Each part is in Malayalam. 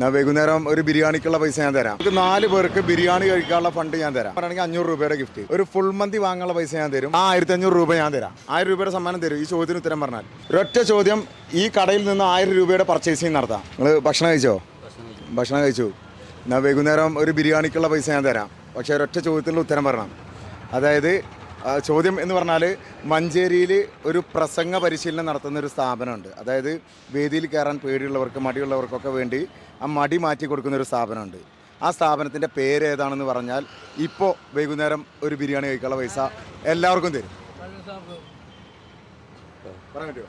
ഞാൻ വൈകുന്നേരം ഒരു ബിരിയാണിക്കുള്ള പൈസ ഞാൻ തരാം. നമുക്ക് 4 പേർക്ക് ബിരിയാണി കഴിക്കാനുള്ള ഫണ്ട് ഞാൻ തരാം. പറയുകയാണെങ്കിൽ 500 രൂപയുടെ ഗിഫ്റ്റ്. ഒരു ഫുൾ മന്തി വാങ്ങാനുള്ള പൈസ ഞാൻ തരും. 1500 രൂപ ഞാൻ തരാം. 1000 രൂപയുടെ സമ്മാനം തരും. ഈ ചോദ്യത്തിന് ഉത്തരം പറഞ്ഞാൽ ഒരൊറ്റ ചോദ്യം, ഈ കടയിൽ നിന്ന് 1000 രൂപയുടെ പർച്ചേസിങ് നടത്താം. നിങ്ങൾ ഭക്ഷണം കഴിച്ചോ? ഭക്ഷണം കഴിച്ചു. ഞാൻ വൈകുന്നേരം ഒരു ബിരിയാണിക്കുള്ള പൈസ ഞാൻ തരാം. പക്ഷേ ഒരൊറ്റ ചോദ്യത്തിനുള്ള ഉത്തരം പറയണം. അതായത് ചോദ്യം എന്ന് പറഞ്ഞാൽ മഞ്ചേരിയിൽ ഒരു പ്രസംഗ പരിശീലനം നടത്തുന്ന ഒരു സ്ഥാപനമുണ്ട്. അതായത് വേദിയിൽ കയറാൻ പേടിയുള്ളവർക്ക്, മടിയുള്ളവർക്കൊക്കെ വേണ്ടി ആ മടി മാറ്റി കൊടുക്കുന്ന ഒരു സ്ഥാപനമുണ്ട്. ആ സ്ഥാപനത്തിൻ്റെ പേര് ഏതാണെന്ന് പറഞ്ഞാൽ ഇപ്പോൾ വൈകുന്നേരം ഒരു ബിരിയാണി കഴിക്കാനുള്ള പൈസ എല്ലാവർക്കും തരും. പറയാൻ പറ്റുമോ?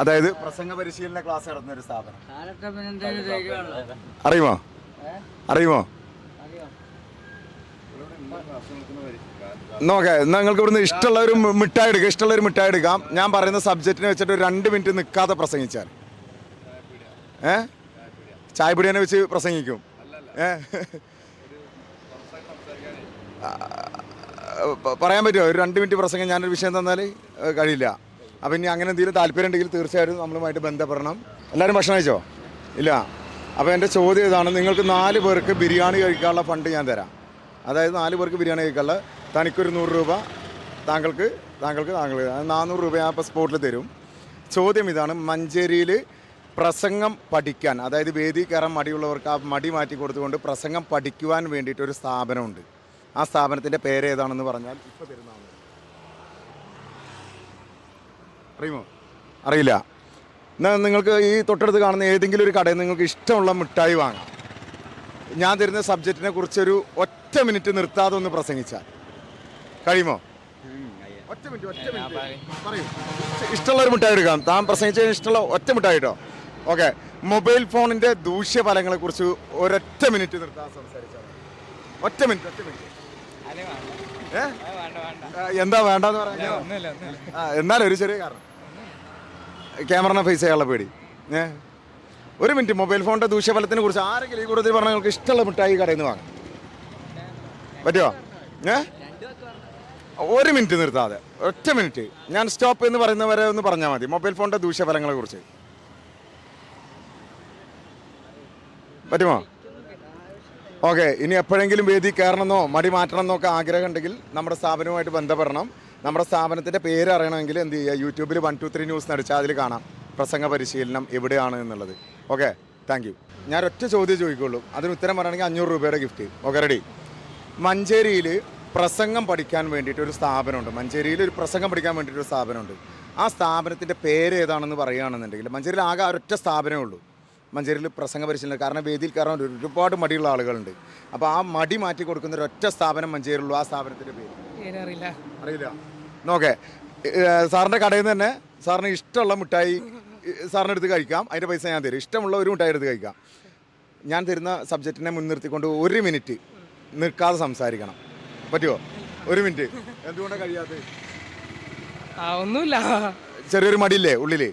അതായത് പ്രസംഗ പരിശീലന ക്ലാസ് നടത്തുന്ന ഒരു സ്ഥാപനം. അറിയുമോ? നോക്കേ, നിങ്ങൾക്ക് ഇവിടുന്ന് ഇഷ്ടമുള്ള ഒരു മിഠായി എടുക്കാം. ഞാൻ പറയുന്ന സബ്ജക്റ്റിനെ വെച്ചിട്ട് 2 മിനിറ്റ് നിൽക്കാതെ പ്രസംഗിച്ചാൽ ചായപ്പൊടിയെ വെച്ച് പ്രസംഗിക്കും. പറയാൻ പറ്റുമോ? ഒരു 2 മിനിറ്റ് പ്രസംഗം ഞാനൊരു വിഷയം തന്നാൽ കഴിയില്ല. അപ്പം ഇനി അങ്ങനെ എന്തെങ്കിലും താല്പര്യം ഉണ്ടെങ്കിൽ തീർച്ചയായിട്ടും നമ്മളുമായിട്ട് ബന്ധപ്പെടണം. എല്ലാവരും ഭക്ഷണം കഴിച്ചോ? ഇല്ല. അപ്പോൾ എൻ്റെ ചോദ്യം ഇതാണ്, നിങ്ങൾക്ക് 4 പേർക്ക് ബിരിയാണി കഴിക്കാനുള്ള ഫണ്ട് ഞാൻ തരാം. അതായത് 4 പേർക്ക് ബിരിയാണി കഴിക്കാനുള്ള, തനിക്കൊരു 100 രൂപ, താങ്കൾക്ക് 400 രൂപ ഞാൻ ഇപ്പോൾ സ്പോട്ടിൽ തരും. ചോദ്യം ഇതാണ്, മഞ്ചേരിയിൽ പ്രസംഗം പഠിക്കാൻ, അതായത് വേദി കയറാൻ മടിയുള്ളവർക്ക് ആ മടി മാറ്റി കൊടുത്തുകൊണ്ട് പ്രസംഗം പഠിക്കുവാൻ വേണ്ടിയിട്ടൊരു സ്ഥാപനമുണ്ട്. ആ സ്ഥാപനത്തിൻ്റെ പേര് ഏതാണെന്ന് പറഞ്ഞാൽ ഇപ്പോൾ തരുന്നതാണ്. അറിയുമോ? അറിയില്ല. എന്നാൽ നിങ്ങൾക്ക് ഈ തൊട്ടടുത്ത് കാണുന്ന ഏതെങ്കിലും ഒരു കടയിൽ നിങ്ങൾക്ക് ഇഷ്ടമുള്ള മിഠായി വാങ്ങാം. ഞാൻ തരുന്ന സബ്ജക്റ്റിനെ കുറിച്ചൊരു ഒറ്റ മിനിറ്റ് നിർത്താതെ ഒന്ന് പ്രസംഗിച്ചാൽ കഴിയുമോ? ഒറ്റ മിനിറ്റ് പറയൂ. ഇഷ്ടമുള്ളൊരു മിഠായി എടുക്കാം. താൻ പ്രസംഗിച്ചതിന് ഇഷ്ടമുള്ള ഒറ്റ മിഠായി കേട്ടോ. ഓക്കെ. മൊബൈൽ ഫോണിൻ്റെ ദൂഷ്യഫലങ്ങളെക്കുറിച്ച് ഒരൊറ്റ മിനിറ്റ് നിർത്താതെ സംസാരിച്ചാൽ. ഒറ്റ മിനിറ്റ്. എന്താ വേണ്ടെന്ന് പറഞ്ഞാൽ എന്നാലും ഒരു ചെറിയ കാരണം, ക്യാമറനെ ഫേസ് ചെയ്യാനുള്ള പേടി. 1 മിനിറ്റ്. മൊബൈൽ ഫോണിൻ്റെ ദൂഷ്യഫലത്തിനെ കുറിച്ച് ആരെങ്കിലും ഈ കൂടുതൽ പറഞ്ഞാൽ നിങ്ങൾക്ക് ഇഷ്ടമുള്ള മിഠായി കടയിൽ നിന്ന് വാങ്ങാം. പറ്റുമോ? 1 മിനിറ്റ് നിർത്താതെ ഒറ്റ മിനിറ്റ്. ഞാൻ സ്റ്റോപ്പ് എന്ന് പറയുന്നവരെ ഒന്ന് പറഞ്ഞാൽ മതി. മൊബൈൽ ഫോണിൻ്റെ ദൂഷ്യഫലങ്ങളെ കുറിച്ച് പറ്റുമോ? ഓക്കെ. ഇനി എപ്പോഴെങ്കിലും വേദി കയറണമെന്നോ മടി മാറ്റണമെന്നൊക്കെ ആഗ്രഹം ഉണ്ടെങ്കിൽ നമ്മുടെ സ്ഥാപനവുമായിട്ട് ബന്ധപ്പെടണം. നമ്മുടെ സ്ഥാപനത്തിൻ്റെ പേര് അറിയണമെങ്കിൽ എന്ത് ചെയ്യുക, യൂട്യൂബിൽ 123 ന്യൂസ് നടിച്ചാൽ അതിൽ കാണാം പ്രസംഗ പരിശീലനം എവിടെയാണ് എന്നുള്ളത്. Okay, thank you. ഞാൻ ഒറ്റ ചോദ്യം ചോദിക്കുള്ളൂ, അതിന് ഉത്തരം പറയുകയാണെങ്കിൽ 500 രൂപയുടെ ഗിഫ്റ്റ്. Okay, ready? മഞ്ചേരിയിൽ പ്രസംഗം പഠിക്കാൻ വേണ്ടിയിട്ട് ഒരു സ്ഥാപനമുണ്ട്. മഞ്ചേരിയിൽ ഒരു പ്രസംഗം പഠിക്കാൻ വേണ്ടിയിട്ടൊരു സ്ഥാപനമുണ്ട്. ആ സ്ഥാപനത്തിൻ്റെ പേര് ഏതാണെന്ന് പറയുകയാണെന്നുണ്ടെങ്കിൽ, മഞ്ചേരിയിൽ ആകെ ഒരൊറ്റ സ്ഥാപനമേ ഉള്ളൂ മഞ്ചേരിയിൽ പ്രസംഗ പരിശീലനം. കാരണം വേദിയിൽ കയറാൻ ഒരുപാട് മടിയുള്ള ആളുകളുണ്ട്. അപ്പോൾ ആ മടി മാറ്റി കൊടുക്കുന്ന ഒരൊറ്റ സ്ഥാപനം മഞ്ചേരിയിലുള്ളൂ. ആ സ്ഥാപനത്തിൻ്റെ പേര് അറിയില്ല. നോക്കേ, സാറിൻ്റെ കടയിൽ നിന്ന് തന്നെ സാറിന് ഇഷ്ടമുള്ള മിഠായി സാറിന് എടുത്ത് കഴിക്കാം. അതിൻ്റെ പൈസ ഞാൻ തരും. ഇഷ്ടമുള്ള ഒരു മിഠായി എടുത്ത് കഴിക്കാം. ഞാൻ തരുന്ന സബ്ജക്റ്റിനെ മുൻനിർത്തിക്കൊണ്ട് 1 മിനിറ്റ് നിൽക്കാതെ സംസാരിക്കണം. പറ്റുമോ? 1 മിനിറ്റ്. എന്തുകൊണ്ടാണ് കഴിയാത്തത്? ഒന്നുമില്ല, ചെറിയൊരു മടിയില്ലേ ഉള്ളിൽ?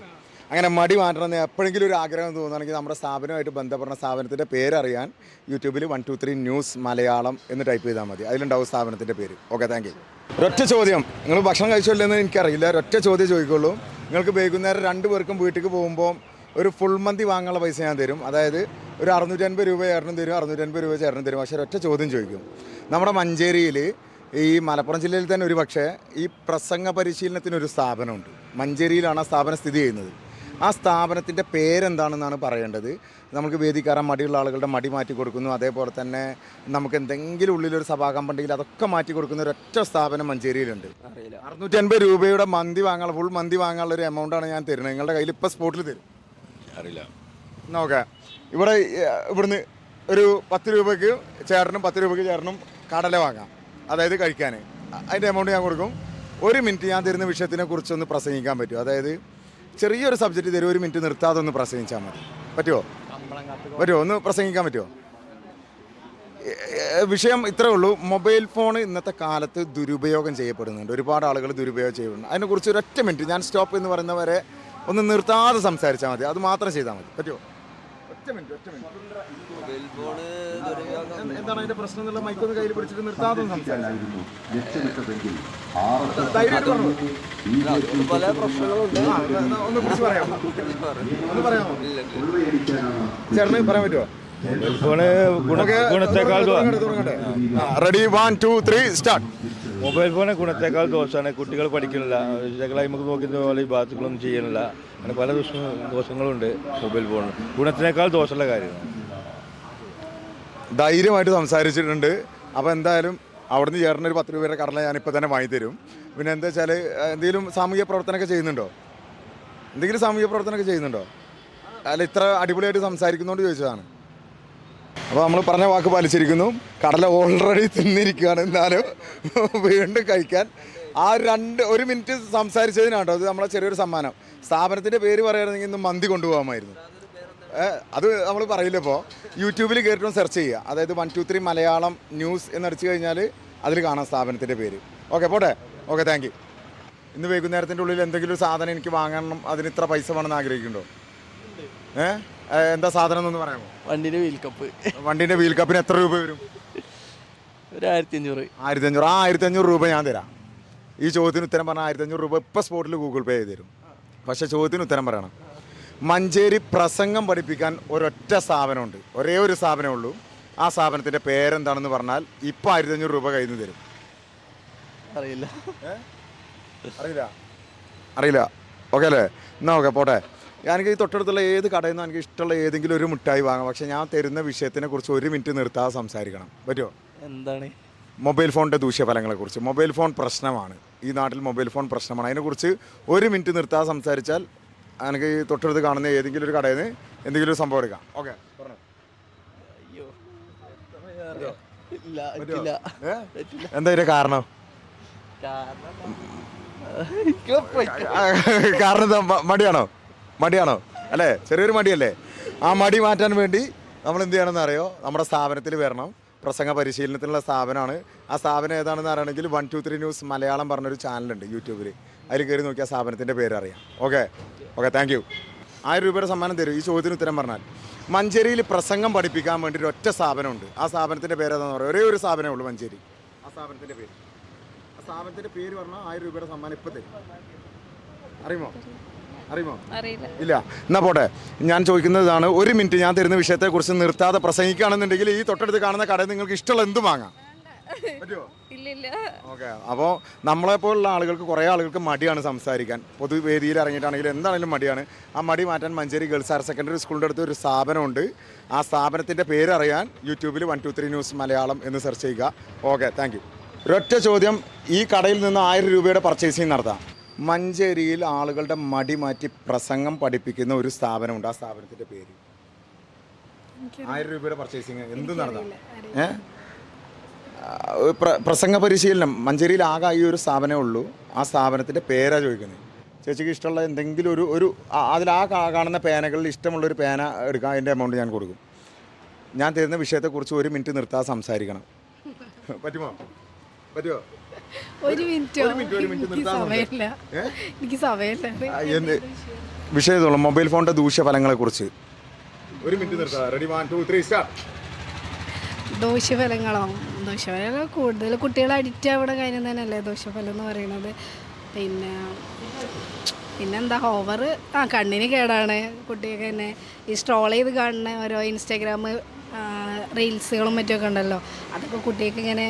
അങ്ങനെ മടി മാറ്റണമെന്ന് എപ്പോഴെങ്കിലും ഒരു ആഗ്രഹം തോന്നുകയാണെങ്കിൽ നമ്മുടെ സ്ഥാപനമായിട്ട് ബന്ധപ്പെടുന്ന സ്ഥാപനത്തിൻ്റെ പേരറിയാൻ യൂട്യൂബിൽ 123 ന്യൂസ് മലയാളം എന്ന് ടൈപ്പ് ചെയ്താൽ മതി. അതിലുണ്ടാവും സ്ഥാപനത്തിൻ്റെ പേര്. Okay, thank you. ഒരൊറ്റ ചോദ്യം, നിങ്ങൾ ഭക്ഷണം കഴിച്ചില്ലെന്ന് എനിക്കറിയില്ല. ഒരൊറ്റ ചോദ്യം ചോദിക്കുള്ളൂ. നിങ്ങൾക്ക് വൈകുന്നേരം 2 പേർക്കും വീട്ടിലേക്ക് പോകുമ്പോൾ ഒരു ഫുൾ മന്തി വാങ്ങാനുള്ള പൈസ ഞാൻ തരും. അതായത് ഒരു 650 രൂപ ചേട്ടനും തരും, 650 രൂപ ചേട്ടനും തരും. പക്ഷേ ഒറ്റ ചോദ്യം ചോദിക്കും. നമ്മുടെ മഞ്ചേരിയിൽ, ഈ മലപ്പുറം ജില്ലയിൽ തന്നെ ഒരു പക്ഷേ ഈ പ്രസംഗ പരിശീലനത്തിനൊരു സ്ഥാപനമുണ്ട്. മഞ്ചേരിയിലാണ് ആ സ്ഥാപനം സ്ഥിതി ചെയ്യുന്നത്. ആ സ്ഥാപനത്തിൻ്റെ പേരെന്താണെന്നാണ് പറയേണ്ടത്. നമുക്ക് വേദിക്കാരാൻ മടിയുള്ള ആളുകളുടെ മടി മാറ്റി കൊടുക്കുന്നു. അതേപോലെ തന്നെ നമുക്ക് എന്തെങ്കിലും ഉള്ളിലൊരു സഭാകമ്പുണ്ടെങ്കിൽ അതൊക്കെ മാറ്റി കൊടുക്കുന്ന ഒരൊറ്റ സ്ഥാപനം മഞ്ചേരിയിലുണ്ട്. 650 രൂപയുടെ മന്തി വാങ്ങാനുള്ള, ഫുൾ മന്തി വാങ്ങാനുള്ള ഒരു എമൗണ്ടാണ് ഞാൻ തരുന്നത്. നിങ്ങളുടെ കയ്യിൽ ഇപ്പോൾ സ്പോട്ടിൽ തരും. അറിയില്ല. നോക്കെ, ഇവിടുന്ന് ഒരു 10 രൂപയ്ക്ക് ചേട്ടനും 10 രൂപയ്ക്ക് ചേട്ടനും കടല വാങ്ങാം, അതായത് കഴിക്കാൻ. അതിൻ്റെ എമൗണ്ട് ഞാൻ കൊടുക്കും. 1 മിനിറ്റ് ഞാൻ തരുന്ന വിഷയത്തിനെ കുറിച്ചൊന്ന് പ്രസംഗിക്കാൻ പറ്റുമോ? അതായത് ചെറിയൊരു സബ്ജക്റ്റ് തരും. 1 മിനിറ്റ് നിർത്താതെ ഒന്ന് പ്രസംഗിച്ചാൽ മതി. പറ്റുമോ? ഒന്ന് പ്രസംഗിക്കാൻ പറ്റുമോ? വിഷയം ഇത്രേ ഉള്ളൂ. മൊബൈൽ ഫോൺ ഇന്നത്തെ കാലത്ത് ദുരുപയോഗം ചെയ്യപ്പെടുന്നുണ്ട്. ഒരുപാട് ആളുകൾ ദുരുപയോഗം ചെയ്യുന്നുണ്ട്. അതിനെക്കുറിച്ച് ഒരൊറ്റ മിനിറ്റ്, ഞാൻ സ്റ്റോപ്പ് എന്ന് പറയുന്നവരെ ഒന്ന് നിർത്താതെ സംസാരിച്ചാൽ മതി. അത് മാത്രം ചെയ്താൽ മതി. പറ്റുമോ? ഒറ്റ മിനിറ്റ്. എന്താണ് അതിന്റെ പ്രശ്നം എന്നുള്ള മൈക്കൊന്ന് കയ്യിൽ പിടിച്ചിട്ട് നിർത്താതെ സംസാരിച്ചു. പല പ്രശ്നങ്ങളുണ്ട്. ഒന്ന് പറയാമോ? ചേട്ടന് പറയാൻ പറ്റുമോ? മൊബൈൽ ഫോണ് ഗുണത്തേക്കാൾ റെഡി 1 2 3 സ്റ്റാർട്ട്. മൊബൈൽ ഫോണ് ഗുണത്തേക്കാൾ ദോഷമാണ്. കുട്ടികൾ പഠിക്കുന്നില്ല, നമുക്ക് നോക്കുന്ന പോലെ ഈ ഭാഗത്തുകളൊന്നും ചെയ്യുന്നില്ല. അങ്ങനെ പല ദോഷങ്ങളുണ്ട് മൊബൈൽ ഫോണിന്. ഗുണത്തിനേക്കാൾ ദോഷമുള്ള കാര്യമാണ്. ധൈര്യമായിട്ട് സംസാരിച്ചിട്ടുണ്ട്. അപ്പോൾ എന്തായാലും അവിടുന്ന് ചേർന്ന ഒരു 10 രൂപയുടെ കടല ഞാനിപ്പോൾ തന്നെ വാങ്ങി തരും. പിന്നെ എന്താ വെച്ചാൽ എന്തെങ്കിലും സാമൂഹ്യ പ്രവർത്തനമൊക്കെ ചെയ്യുന്നുണ്ടോ? എന്തെങ്കിലും സാമൂഹ്യ പ്രവർത്തനമൊക്കെ ചെയ്യുന്നുണ്ടോ? അല്ല, ഇത്ര അടിപൊളിയായിട്ട് സംസാരിക്കുന്നതുകൊണ്ട് ചോദിച്ചതാണ്. അപ്പോൾ നമ്മൾ പറഞ്ഞ വാക്ക് പാലിച്ചിരിക്കുന്നു. കടല ഓൾറെഡി തിന്നിരിക്കുകയാണ്. എന്നാലും വീണ്ടും കഴിക്കാൻ ആ 1 മിനിറ്റ് സംസാരിച്ചതിനാട്ടോ അത് നമ്മളെ ചെറിയൊരു സമ്മാനം. സ്ഥാപനത്തിൻ്റെ പേര് പറയുകയാണെങ്കിൽ ഇന്ന് മന്തി കൊണ്ടുപോകാമായിരുന്നു. അത് നമ്മൾ പറയില്ല. ഇപ്പോൾ യൂട്യൂബിൽ കയറിയിട്ടും സെർച്ച് ചെയ്യുക, അതായത് 1 2 3 മലയാളം ന്യൂസ് എന്നടിച്ചു കഴിഞ്ഞാൽ അതിൽ കാണാം സ്ഥാപനത്തിൻ്റെ പേര്. ഓക്കെ, പോട്ടെ. Okay, thank you. ഇന്ന് വൈകുന്നേരത്തിൻ്റെ ഉള്ളിൽ എന്തെങ്കിലും ഒരു സാധനം എനിക്ക് വാങ്ങണം, അതിന് ഇത്ര പൈസ വേണമെന്ന് ആഗ്രഹിക്കുന്നുണ്ടോ? എന്താ സാധനം എന്നൊന്ന് പറയാമോ? വണ്ടിൻ്റെ വീൽ കപ്പ്. വണ്ടിൻ്റെ വീൽ കപ്പിന് എത്ര രൂപ വരും? ഒരു 1500. 1500. ആ 1500 രൂപ ഞാൻ തരാം. ഈ ചോദ്യത്തിന് ഉത്തരം പറഞ്ഞാൽ 1500 രൂപ ഇപ്പോൾ സ്പോട്ടിൽ ഗൂഗിൾ പേ ചെയ്ത് തരും. പക്ഷേ ചോദ്യത്തിന് ഉത്തരം പറയണം. മഞ്ചേരി പ്രസംഗം പഠിപ്പിക്കാൻ ഒരൊറ്റ സ്ഥാപനമുണ്ട്, ഒരേ ഒരു സ്ഥാപനമേ ഉള്ളൂ. ആ സ്ഥാപനത്തിൻ്റെ പേരെന്താണെന്ന് പറഞ്ഞാൽ ഇപ്പോൾ 1500 രൂപ കയ്യിൽ നിന്ന് തരും. അറിയില്ല. അറിയില്ല. ഓക്കെ അല്ലേ? എന്നാൽ ഓക്കെ, പോട്ടെ. എനിക്ക് ഈ തൊട്ടടുത്തുള്ള ഏത് കടയിൽ നിന്നും എനിക്ക് ഇഷ്ടമുള്ള ഏതെങ്കിലും ഒരു മിഠായി വാങ്ങാം. പക്ഷേ ഞാൻ തരുന്ന വിഷയത്തിനെ കുറിച്ച് 1 മിനിറ്റ് നിർത്താതെ സംസാരിക്കണം. പറ്റുമോ? എന്താണ്? മൊബൈൽ ഫോണിൻ്റെ ദൂഷ്യഫലങ്ങളെക്കുറിച്ച്. മൊബൈൽ ഫോൺ പ്രശ്നമാണ്, ഈ നാട്ടിൽ മൊബൈൽ ഫോൺ പ്രശ്നമാണ്. അതിനെക്കുറിച്ച് 1 മിനിറ്റ് നിർത്താതെ സംസാരിച്ചാൽ എനിക്ക് ഈ തൊട്ടടുത്ത് കാണുന്ന ഏതെങ്കിലും ഒരു കടയിൽ നിന്ന് എന്തെങ്കിലും ഒരു സംഭവം എടുക്കാം. ഓക്കെ, പറഞ്ഞു. എന്താ ഇതിൻ്റെ കാരണം? കാരണം എന്താ? മടിയാണോ അല്ലേ? ചെറിയൊരു മടിയല്ലേ? ആ മടി മാറ്റാൻ വേണ്ടി നമ്മൾ എന്ത് ചെയ്യണമെന്ന് അറിയോ? നമ്മുടെ സ്ഥാപനത്തിൽ വരണം. പ്രസംഗ പരിശീലനത്തിനുള്ള സ്ഥാപനമാണ്. ആ സ്ഥാപനം ഏതാണെന്ന് അറിയണമെങ്കിൽ 1 2 3 ന്യൂസ് മലയാളം പറഞ്ഞൊരു ചാനലുണ്ട് യൂട്യൂബിൽ. അതിൽ കയറി നോക്കിയാൽ സ്ഥാപനത്തിൻ്റെ പേര് അറിയാം. Okay, thank you. 1000 രൂപയുടെ സമ്മാനം തരും ഈ ചോദ്യത്തിന് ഉത്തരം പറഞ്ഞാൽ. മഞ്ചേരിയിൽ പ്രസംഗം പഠിപ്പിക്കാൻ വേണ്ടി ഒറ്റ സ്ഥാപനമുണ്ട്. ആ സ്ഥാപനത്തിൻ്റെ പേര് ഏതാണെന്ന് പറയുക? ഒരേ ഒരു സ്ഥാപനമേ ഉള്ളൂ മഞ്ചേരി. ആ സ്ഥാപനത്തിൻ്റെ പേര് പറഞ്ഞാൽ 1000 രൂപയുടെ സമ്മാനം ഇപ്പോൾ തരും. അറിയുമോ? ഇല്ല. എന്നാൽ പോട്ടെ, ഞാൻ ചോദിക്കുന്നതാണ് 1 മിനിറ്റ് ഞാൻ തരുന്ന വിഷയത്തെക്കുറിച്ച് നിർത്താതെ പ്രസംഗിക്കുകയാണെന്നുണ്ടെങ്കിൽ ഈ തൊട്ടടുത്ത് കാണുന്ന കടയിൽ നിങ്ങൾക്ക് ഇഷ്ടമുള്ള എന്തും വാങ്ങാം. പറ്റുമോ? ഓക്കെ. അപ്പോൾ നമ്മളെപ്പോലുള്ള ആളുകൾക്ക്, കുറേ ആളുകൾക്ക് മടിയാണ് സംസാരിക്കാൻ. പൊതുവേദിയിൽ ഇറങ്ങിയിട്ടാണെങ്കിലും എന്താണെങ്കിലും മടിയാണ്. ആ മടി മാറ്റാൻ മഞ്ചേരി ഗേൾസ് ഹയർ സെക്കൻഡറി സ്കൂളിൻ്റെ അടുത്ത് ഒരു സ്ഥാപനമുണ്ട്. ആ സ്ഥാപനത്തിൻ്റെ പേര് അറിയാൻ യൂട്യൂബിൽ 1 2 3 ന്യൂസ് മലയാളം എന്ന് സെർച്ച് ചെയ്യുക. Okay, thank you. ഒരൊറ്റ ചോദ്യം, ഈ കടയിൽ നിന്ന് 1000 രൂപയുടെ പർച്ചേസിങ് നടത്താം. മഞ്ചേരിയിൽ ആളുകളുടെ മടി മാറ്റി പ്രസംഗം പഠിപ്പിക്കുന്ന ഒരു സ്ഥാപനമുണ്ട്. ആ സ്ഥാപനത്തിൻ്റെ പേര്? 1000 രൂപയുടെ പർച്ചേസിങ് എന്ത് നടത്താം? പ്രസംഗ പരിശീലനം മഞ്ചേരിയിൽ ആകെ ഈ ഒരു സ്ഥാപനമേ ഉള്ളൂ. ആ സ്ഥാപനത്തിൻ്റെ പേരാണ് ചോദിക്കുന്നത്. ചേച്ചിക്ക് ഇഷ്ടമുള്ള എന്തെങ്കിലും ഒരു അതിൽ ആ കാണുന്ന പേനകളിൽ ഇഷ്ടമുള്ളൊരു പേന എടുക്കാം. അതിൻ്റെ എമൗണ്ട് ഞാൻ കൊടുക്കും. ഞാൻ തരുന്ന വിഷയത്തെക്കുറിച്ച് 1 മിനിറ്റ് നിർത്താതെ സംസാരിക്കണം. പറ്റുമോ? 1 മിനിറ്റ് സമയമില്ല. വിഷയം തോന്നും മൊബൈൽ ഫോണിൻ്റെ ദൂഷ്യഫലങ്ങളെക്കുറിച്ച് 1 മിനിറ്റ് നിർത്താം. Ready 1 2 3 start. ദൂഷ്യഫലം കൂടുതൽ കുട്ടികൾ അഡിക്റ്റ് ആവണ കാര്യം തന്നെയല്ലേ ദൂഷ്യഫലം എന്ന് പറയുന്നത്. പിന്നെന്താ ഓവർ കണ്ണിന് കേടാണ്. കുട്ടികൾക്ക് തന്നെ ഈ സ്ട്രോൾ ചെയ്ത് കാണുന്ന ഓരോ ഇൻസ്റ്റാഗ്രാം റീൽസുകളും മറ്റൊക്കെ ഉണ്ടല്ലോ, അതൊക്കെ കുട്ടികൾക്ക് ഇങ്ങനെ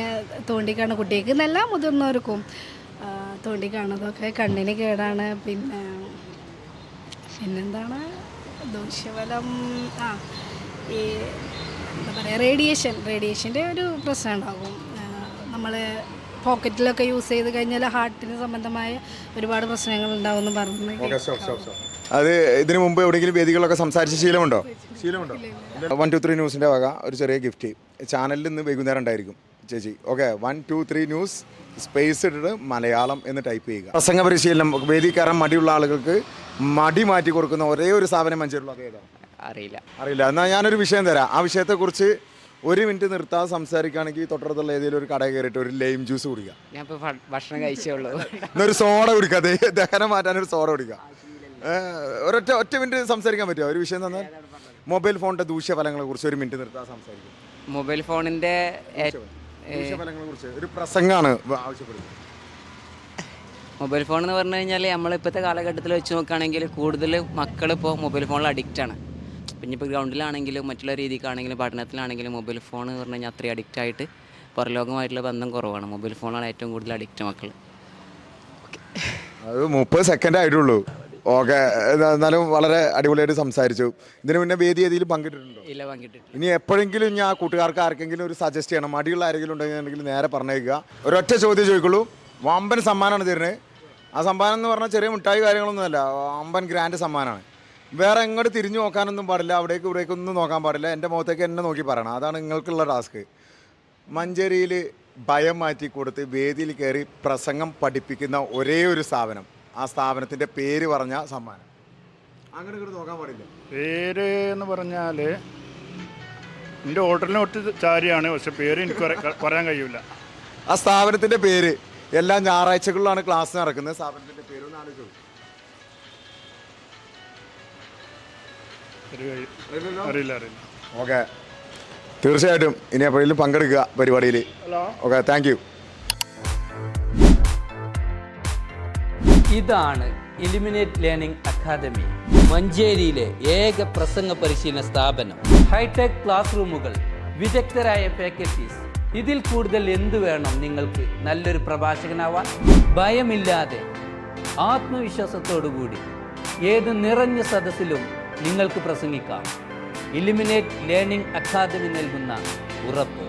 തോണ്ടിക്കാണും. കുട്ടികൾക്ക് എന്നല്ല മുതിർന്നവർക്കും തോണ്ടിക്കാണുന്നതൊക്കെ കണ്ണിന് കേടാണ്. പിന്നെന്താണ് ദൂഷ്യഫലം? ഈ എന്താ പറയുക, റേഡിയേഷൻ്റെ ഒരു പ്രശ്നം ഉണ്ടാകും. നമ്മൾ പോക്കറ്റിലൊക്കെ യൂസ് ചെയ്ത് കഴിഞ്ഞാൽ ഹാർട്ടിന് സംബന്ധമായ ഒരുപാട് പ്രശ്നങ്ങൾ ഉണ്ടാവും എന്ന് പറഞ്ഞു. അത് ഇതിനു മുമ്പ് എവിടെയെങ്കിലും വേദികളൊക്കെ സംസാരിച്ച ശീലമുണ്ടോ? 1 2 3 ന്യൂസിൻ്റെ വക ഒരു ചെറിയ ഗിഫ്റ്റ് ചാനലിൽ ഇന്ന് വൈകുന്നേരം ഉണ്ടായിരിക്കും ചേച്ചി. ഓക്കെ, 1 2 3 ന്യൂസ് സ്പേസ് ഇട്ടിട്ട് മലയാളം എന്ന് ടൈപ്പ് ചെയ്യുക. പ്രസംഗ പരിശീലനം വേദി കയറാൻ മടിയുള്ള ആളുകൾക്ക് മടി മാറ്റി കൊടുക്കുന്ന ഒരേ ഒരു സ്ഥാപനം മഞ്ചേരിയുള്ള അത് ഏതാണ്? അറിയില്ല. എന്നാൽ ഞാനൊരു വിഷയം തരാം. ആ വിഷയത്തെക്കുറിച്ച് 1 മിനിറ്റ് നിർത്താതെ സംസാരിക്കുകയാണെങ്കിൽ തൊട്ടടുത്തുള്ള ഏതെങ്കിലും ഒരു കടയിൽ കയറിയിട്ട് ഒരു ലൈം ജ്യൂസ് കുടിക്കുക. ഞാൻ ഭക്ഷണം കഴിച്ചേ ഉള്ളൂ. എന്നൊരു സോഡ കുടിക്കുക. ദഹനം മാറ്റാനൊരു സോഡ കുടിക്കുക. ഒറ്റ മിനിറ്റ് സംസാരിക്കാൻ പറ്റുമോ? ഒരു വിഷയം തന്നാൽ മൊബൈൽ ഫോണിൻ്റെ ദൂഷ്യഫലങ്ങളെക്കുറിച്ച് 1 മിനിറ്റ് നിർത്താതെ സംസാരിക്കും. മൊബൈൽ ഫോണിൻ്റെ ദൂഷ്യഫലങ്ങളെക്കുറിച്ച് ഒരു പ്രസംഗമാണ് ആവശ്യപ്പെടുന്നത്. മൊബൈൽ ഫോൺ എന്ന് പറഞ്ഞു കഴിഞ്ഞാൽ നമ്മളിപ്പോഴത്തെ കാലഘട്ടത്തിൽ വെച്ച് നോക്കുകയാണെങ്കിൽ കൂടുതൽ മക്കളിപ്പോൾ മൊബൈൽ ഫോണിൽ അഡിക്റ്റാണ്. ഇനിയിപ്പോൾ ഗ്രൗണ്ടിലാണെങ്കിലും മറ്റുള്ള രീതിക്കാണെങ്കിലും പഠനത്തിലാണെങ്കിലും മൊബൈൽ ഫോൺ എന്ന് പറഞ്ഞു കഴിഞ്ഞാൽ അത്രയും അഡിക്റ്റ് ആയിട്ട് പുറലോകമായിട്ടുള്ള ബന്ധം കുറവാണ്. മൊബൈൽ ഫോണാണ് ഏറ്റവും കൂടുതൽ അഡിക്റ്റ് മക്കൾ. അത് 30 സെക്കൻഡ് ആയിട്ടുള്ളൂ. ഓക്കെ, എന്നാലും വളരെ അടിപൊളിയായിട്ട് സംസാരിച്ചു. ഇതിന് മുന്നേ വേദി ഏതെങ്കിലും പങ്കിട്ടിട്ടുണ്ടോ? ഇല്ല, പങ്കിട്ടിട്ട്. ഇനി എപ്പോഴെങ്കിലും ഞാൻ കൂട്ടുകാർക്ക് ആർക്കെങ്കിലും ഒരു സജസ്റ്റ് ചെയ്യണം, മടിയുള്ള ആരെങ്കിലും ഉണ്ടെങ്കിൽ നേരെ പറഞ്ഞേക്കുക. ഒരൊറ്റ ചോദ്യം ചോദിക്കുള്ളൂ. വമ്പൻ സമ്മാനമാണ് തരുന്നത്. ആ സമ്മാനം എന്ന് പറഞ്ഞാൽ ചെറിയ മിഠായി കാര്യങ്ങളൊന്നുമല്ല, വമ്പൻ ഗ്രാൻഡ് സമ്മാനമാണ്. വേറെ എങ്ങോട്ട് തിരിഞ്ഞു നോക്കാനൊന്നും പാടില്ല, അവിടേക്ക് ഇവിടേക്കൊന്നും നോക്കാൻ പാടില്ല. എൻ്റെ മുഖത്തേക്ക് എന്നെ നോക്കി പറയണം. അതാണ് നിങ്ങൾക്കുള്ള ടാസ്ക്. മഞ്ചേരിയിൽ ഭയം മാറ്റി കൊടുത്ത് വേദിയിൽ കയറി പ്രസംഗം പഠിപ്പിക്കുന്ന ഒരേ ഒരു സ്ഥാപനം, ആ സ്ഥാപനത്തിൻ്റെ പേര് പറഞ്ഞ സമ്മാനം. അങ്ങനെ ഇങ്ങോട്ട് നോക്കാൻ പാടില്ല. പേര് എന്ന് പറഞ്ഞാൽ എൻ്റെ ഓർഡറിനെ ഒട്ട് ചാരിയാണ്, പക്ഷെ പേര് എനിക്ക് പറയാൻ കഴിയില്ല. ആ സ്ഥാപനത്തിൻ്റെ പേര്. എല്ലാ ഞായറാഴ്ചകളിലാണ് ക്ലാസ് നടക്കുന്നത്. സ്ഥാപനത്തിൻ്റെ പേര് ഒന്ന് ആലോചിച്ചു. അറിയില്ല. ഓക്കെ, തീർച്ചയായിട്ടും ഇനി എപ്പോഴെങ്കിലും പങ്കെടുക്കുക പരിപാടിയിൽ. Okay, thank you. ഇതാണ് ഇലുമിനേറ്റ് ലേണിംഗ് അക്കാദമി, മഞ്ചേരിയിലെ ഏക പ്രസംഗ പരിശീലന സ്ഥാപനം. ഹൈടെക് ക്ലാസ് റൂമുകൾ, വിദഗ്ധരായ ഫാക്കൽറ്റീസ്. ഇതിൽ കൂടുതൽ എന്തു വേണം നിങ്ങൾക്ക് നല്ലൊരു പ്രഭാഷകനാവാൻ? ഭയമില്ലാതെ ആത്മവിശ്വാസത്തോടുകൂടി ഏത് നിറഞ്ഞ സദസ്സിലും നിങ്ങൾക്ക് പ്രസംഗിക്കാം. ഇലുമിനേറ്റ് ലേണിംഗ് അക്കാദമി നൽകുന്ന ഉറപ്പ്.